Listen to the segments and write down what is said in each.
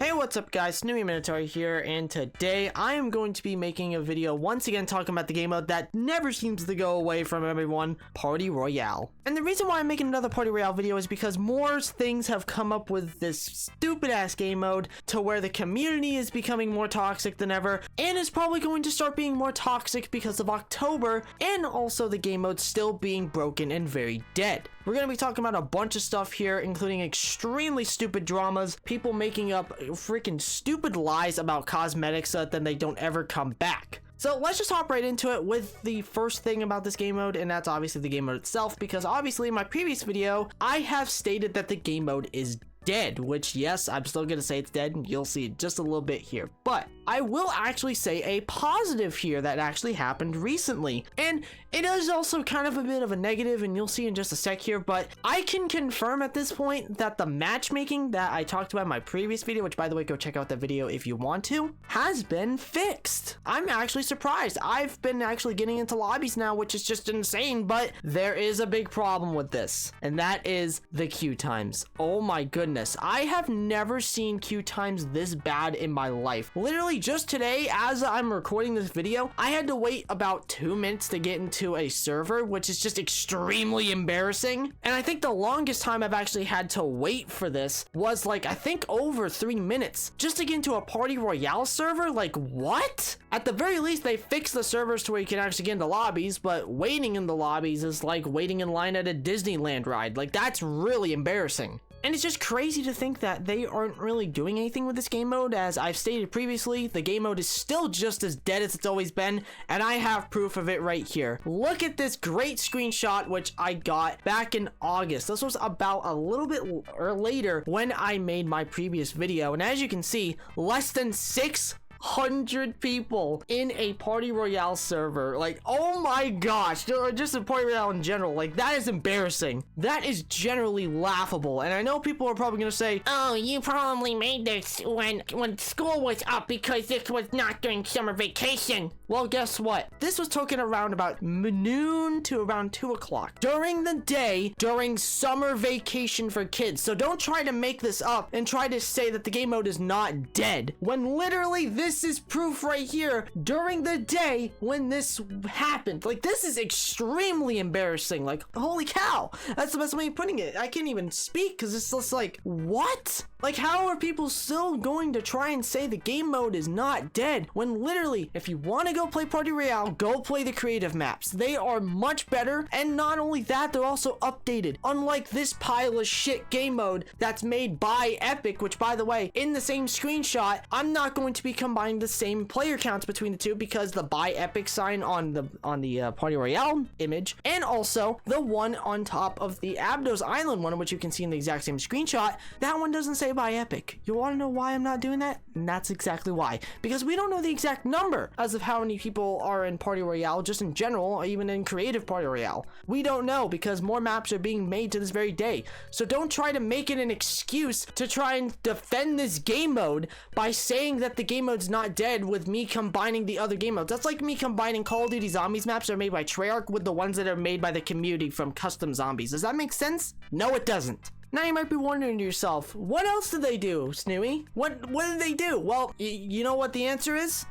Hey, what's up guys, Emoticon here, and today I am going to be making a video once again talking about the game mode that never seems to go away from everyone, Party Royale. And the reason why I'm making another Party Royale video is because more things have come up with this stupid ass game mode to where the community is becoming more toxic than ever, and is probably going to start being more toxic because of October, and also the game mode still being broken and very dead. We're going to be talking about a bunch of stuff here, including extremely stupid dramas, people making up freaking stupid lies about cosmetics so that then they don't ever come back. So let's just hop right into it with the first thing about this game mode, and that's obviously the game mode itself, because obviously in my previous video, I have stated that the game mode is dead, which yes, I'm still gonna say it's dead, and you'll see it just a little bit here, but I will actually say a positive here that actually happened recently, and it is also kind of a bit of a negative, and you'll see in just a sec here, but I can confirm at this point that the matchmaking that I talked about in my previous video, which by the way, go check out that video if you want to, has been fixed. I'm actually surprised. I've been actually getting into lobbies now, which is just insane, but there is a big problem with this, and that is the queue times. Oh my goodness. I have never seen queue times this bad in my life. Literally just today, as I'm recording this video, I had to wait about 2 minutes to get into a server, which is just extremely embarrassing. And I think the longest time I've actually had to wait for this was like, I think over 3 minutes just to get into a Party Royale server. Like, what? At the very least, they fixed the servers to where you can actually get into lobbies, but waiting in the lobbies is like waiting in line at a Disneyland ride. Like, that's really embarrassing. And it's just crazy to think that they aren't really doing anything with this game mode. As I've stated previously, the game mode is still just as dead as it's always been, and I have proof of it right here. Look at this great screenshot which I got back in August. This was about a little bit later when I made my previous video, and as you can see, less than 600 people in a Party Royale server. Like, oh my gosh, just a Party Royale in general, like, that is embarrassing. That is generally laughable. And I know people are probably gonna say, oh, you probably made this when school was up because this was not during summer vacation. Well, guess what? This was taken around about noon to around 2 o'clock during the day, during summer vacation for kids. So don't try to make this up and try to say that the game mode is not dead, when literally this is proof right here during the day when this happened. Like, this is extremely embarrassing. Like, holy cow, that's the best way of putting it. I can't even speak because it's just like, what? Like, how are people still going to try and say the game mode is not dead when literally, if you want to go play Party Royale, go play the creative maps. They are much better, and not only that, they're also updated. Unlike this pile of shit game mode that's made by Epic, which by the way, in the same screenshot, I'm not going to be combining the same player counts between the two because the by Epic sign on the Party Royale image, and also the one on top of the Abdos Island one, which you can see in the exact same screenshot, that one doesn't say by Epic. You want to know why I'm not doing that? And that's exactly why. Because we don't know the exact number as of how many people are in Party Royale, just in general, or even in creative Party Royale. We don't know because more maps are being made to this very day. So don't try to make it an excuse to try and defend this game mode by saying that the game mode's not dead with me combining the other game modes. That's like me combining Call of Duty Zombies maps that are made by Treyarch with the ones that are made by the community from Custom Zombies. Does that make sense? No, it doesn't. Now you might be wondering to yourself, what else did they do, Snooey? What did they do? Well, you know what the answer is?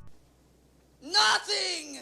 Nothing!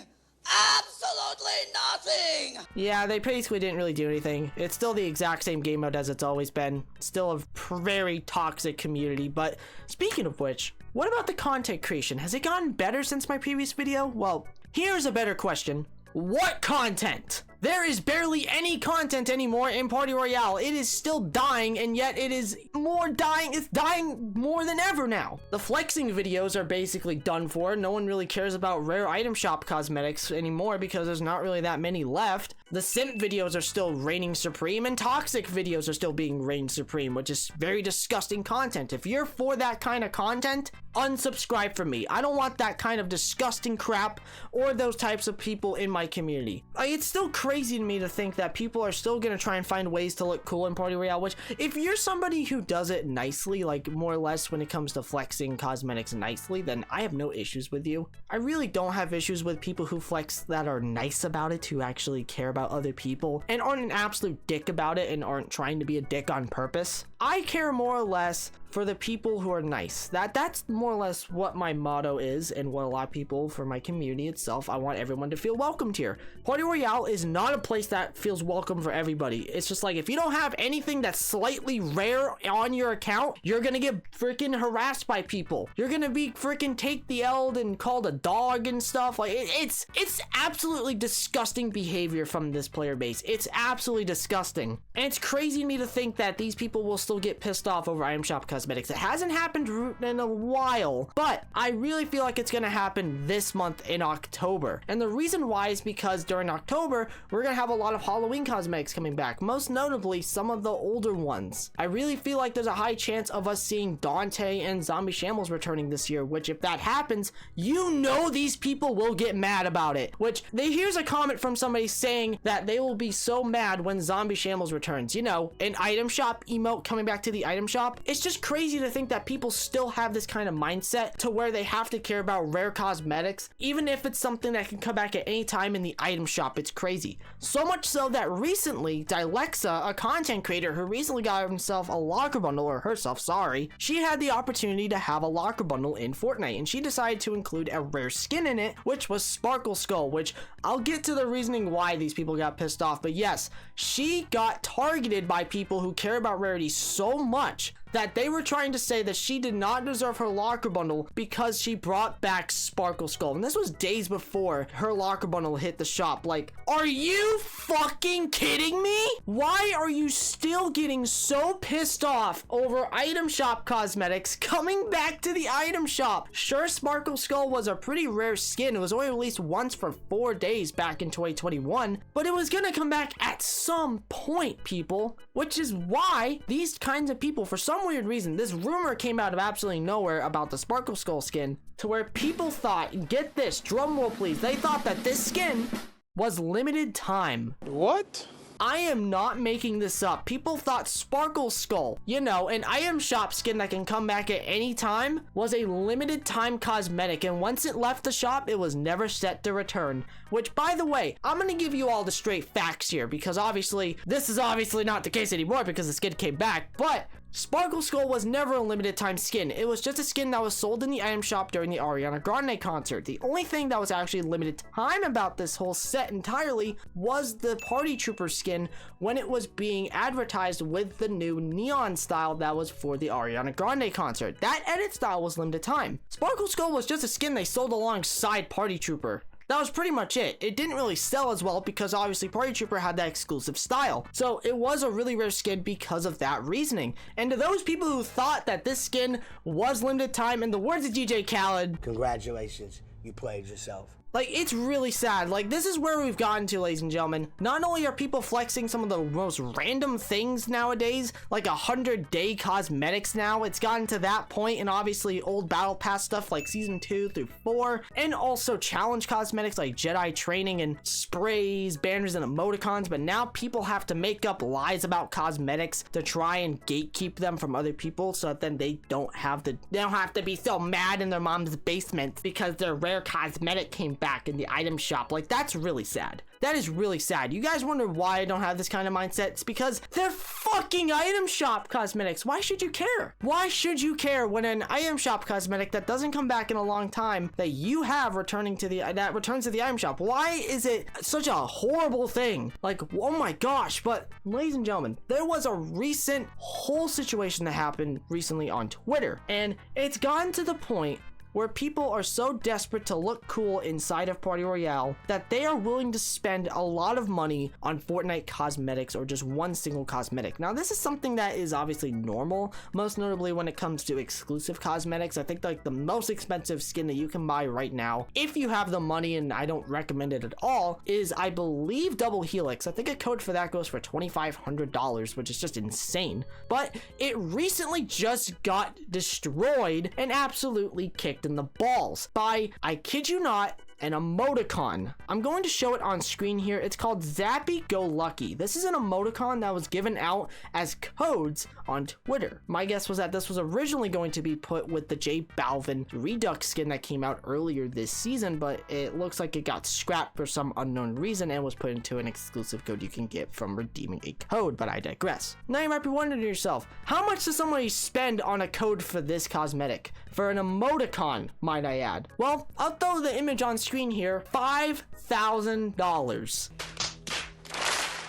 Absolutely nothing! Yeah, they basically didn't really do anything. It's still the exact same game mode as it's always been. Still a very toxic community, but speaking of which, what about the content creation? Has it gotten better since my previous video? Well, here's a better question. What content? There is barely any content anymore in Party Royale. It is still dying, and yet it is more dying. It's dying more than ever now. The flexing videos are basically done for. No one really cares about rare item shop cosmetics anymore because there's not really that many left. The simp videos are still reigning supreme, and toxic videos are still being reigned supreme, which is very disgusting content. If you're for that kind of content, unsubscribe from me. I don't want that kind of disgusting crap or those types of people in my community. It's still crazy crazy to me to think that people are still gonna try and find ways to look cool in Party Royale, which if you're somebody who does it nicely, like more or less when it comes to flexing cosmetics nicely, then I have no issues with you. I really don't have issues with people who flex that are nice about it, who actually care about other people and aren't an absolute dick about it and aren't trying to be a dick on purpose. I care more or less for the people who are nice. That's more or less what my motto is, and what a lot of people for my community itself, I want everyone to feel welcomed here. Party Royale is not a place that feels welcome for everybody. It's just like, if you don't have anything that's slightly rare on your account, you're gonna get freaking harassed by people. You're gonna be freaking take the L and called a dog and stuff. Like it's absolutely disgusting behavior from this player base. It's absolutely disgusting, and it's crazy to me to think that these people will still get pissed off over item shop cosmetics. It hasn't happened in a while, but I really feel like it's gonna happen this month in October. And the reason why is because during October, we're gonna have a lot of Halloween cosmetics coming back, most notably some of the older ones. I really feel like there's a high chance of us seeing Dante and Zombie Shambles returning this year, which if that happens, you know these people will get mad about it. Which, here's a comment from somebody saying that they will be so mad when Zombie Shambles returns. You know, an item shop emote coming back to the item shop. It's just crazy to think that people still have this kind of mindset to where they have to care about rare cosmetics, even if it's something that can come back at any time in the item shop. It's crazy. So much so that recently, Dilexa, a content creator who recently got himself a locker bundle, or herself, sorry, she had the opportunity to have a locker bundle in Fortnite, and she decided to include a rare skin in it, which was Sparkle Skull, which I'll get to the reasoning why these people got pissed off, but yes, she got targeted by people who care about rarity so much that they were trying to say that she did not deserve her locker bundle because she brought back Sparkle Skull. And this was days before her locker bundle hit the shop. Like, are you fucking kidding me? Why are you still getting so pissed off over item shop cosmetics coming back to the item shop? Sure, Sparkle Skull was a pretty rare skin. It was only released once for 4 days back in 2021, but it was gonna come back at some point, people. Which is why these kinds of people, for some weird reason, this rumor came out of absolutely nowhere about the Sparkle Skull skin, to where people thought, get this, drum roll please, they thought that this skin was limited time. What? I am not making this up. People thought Sparkle Skull, you know, an item shop skin that can come back at any time, was a limited time cosmetic, and once it left the shop, it was never set to return. Which, by the way, I'm gonna give you all the straight facts here, because obviously, this is obviously not the case anymore because the skin came back, but Sparkle Skull was never a limited time skin. It was just a skin that was sold in the item shop during the Ariana Grande concert. The only thing that was actually limited time about this whole set entirely was the Party Trooper skin when it was being advertised with the new neon style that was for the Ariana Grande concert. That edit style was limited time. Sparkle Skull was just a skin they sold alongside Party Trooper. That was pretty much it. It didn't really sell as well because obviously Party Trooper had that exclusive style. So it was a really rare skin because of that reasoning. And to those people who thought that this skin was limited time, in the words of DJ Khaled, congratulations, you played yourself. Like, it's really sad. Like, this is where we've gotten to, ladies and gentlemen. Not only are people flexing some of the most random things nowadays, like 100-day cosmetics now, it's gotten to that point, and obviously old battle pass stuff like season 2 through 4, and also challenge cosmetics like Jedi training and sprays, banners, and emoticons. But now people have to make up lies about cosmetics to try and gatekeep them from other people, so that then they don't have to be so mad in their mom's basement because their rare cosmetic came back in the item shop. Like, that's really sad. That is really sad. You guys wonder why I don't have this kind of mindset? It's because they're fucking item shop cosmetics. Why should you care? Why should you care when an item shop cosmetic that doesn't come back in a long time that you have returns to the item shop? Why is it such a horrible thing? Like, oh my gosh. But ladies and gentlemen, there was a recent whole situation that happened recently on Twitter, and it's gotten to the point where people are so desperate to look cool inside of Party Royale that they are willing to spend a lot of money on Fortnite cosmetics or just one single cosmetic. Now, this is something that is obviously normal, most notably when it comes to exclusive cosmetics. I think like the most expensive skin that you can buy right now, if you have the money, and I don't recommend it at all, is I believe Double Helix. I think a code for that goes for $2,500, which is just insane. But it recently just got destroyed and absolutely kicked in the balls by, I kid you not, an emoticon. I'm going to show it on screen here. It's called Zappy Go Lucky. This is an emoticon that was given out as codes on Twitter. My guess was that this was originally going to be put with the J Balvin Redux skin that came out earlier this season, but it looks like it got scrapped for some unknown reason and was put into an exclusive code you can get from redeeming a code, but I digress. Now you might be wondering to yourself, how much does somebody spend on a code for this cosmetic? For an emoticon, might I add. Well, I'll throw the image on screen here, $5,000.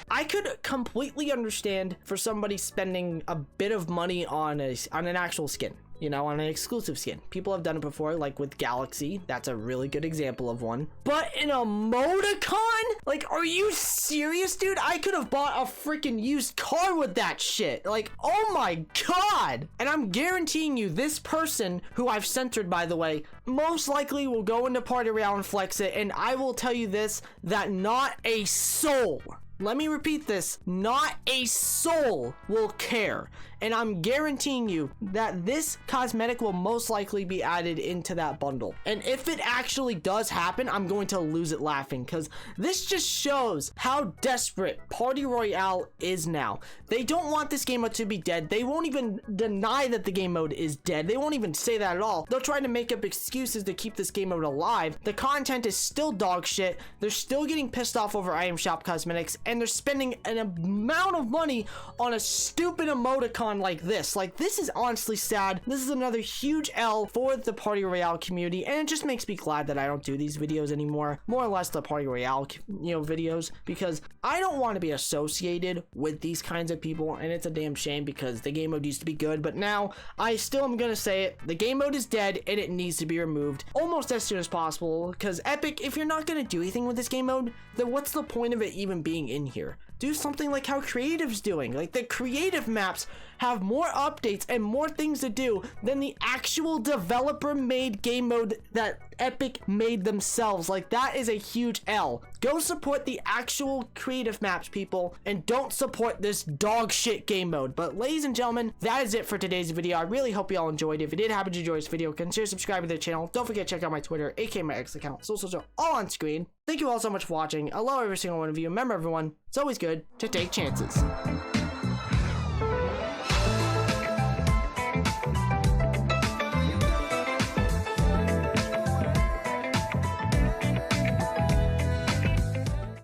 I could completely understand for somebody spending a bit of money on an actual skin. You know, on an exclusive skin. People have done it before, like with Galaxy. That's a really good example of one. But an emoticon? Like, are you serious, dude? I could have bought a freaking used car with that shit. Like, oh my god. And I'm guaranteeing you, this person, who I've censored, by the way, most likely will go into Party Royale and flex it. And I will tell you this, that not a soul, let me repeat this, not a soul will care. And I'm guaranteeing you that this cosmetic will most likely be added into that bundle. And if it actually does happen, I'm going to lose it laughing, because this just shows how desperate Party Royale is now. They don't want this game mode to be dead. They won't even deny that the game mode is dead. They won't even say that at all. They'll try to make up excuses to keep this game mode alive. The content is still dog shit. They're still getting pissed off over item shop cosmetics, and they're spending an amount of money on a stupid emoticon like this. Like, this is honestly sad. This is another huge L for the Party Royale community, and it just makes me glad that I don't do these videos anymore. More or less the Party Royale, videos, because I don't want to be associated with these kinds of people, and it's a damn shame because the game mode used to be good, but now I still am gonna say it. The game mode is dead, and it needs to be removed almost as soon as possible, because Epic, if you're not gonna do anything with this game mode, then what's the point of it even being in here? Do something like how Creative's doing. Like, the creative maps have more updates and more things to do than the actual developer made game mode that Epic made themselves. Like, that is a huge L. Go support the actual creative maps, people, and don't support this dog shit game mode. But ladies and gentlemen, that is it for today's video. I really hope you all enjoyed it. If you did happen to enjoy this video, consider subscribing to the channel. Don't forget to check out my Twitter, aka my X account, social, all on screen. Thank you all so much for watching. I love every single one of you. Remember, everyone, it's always good to take chances.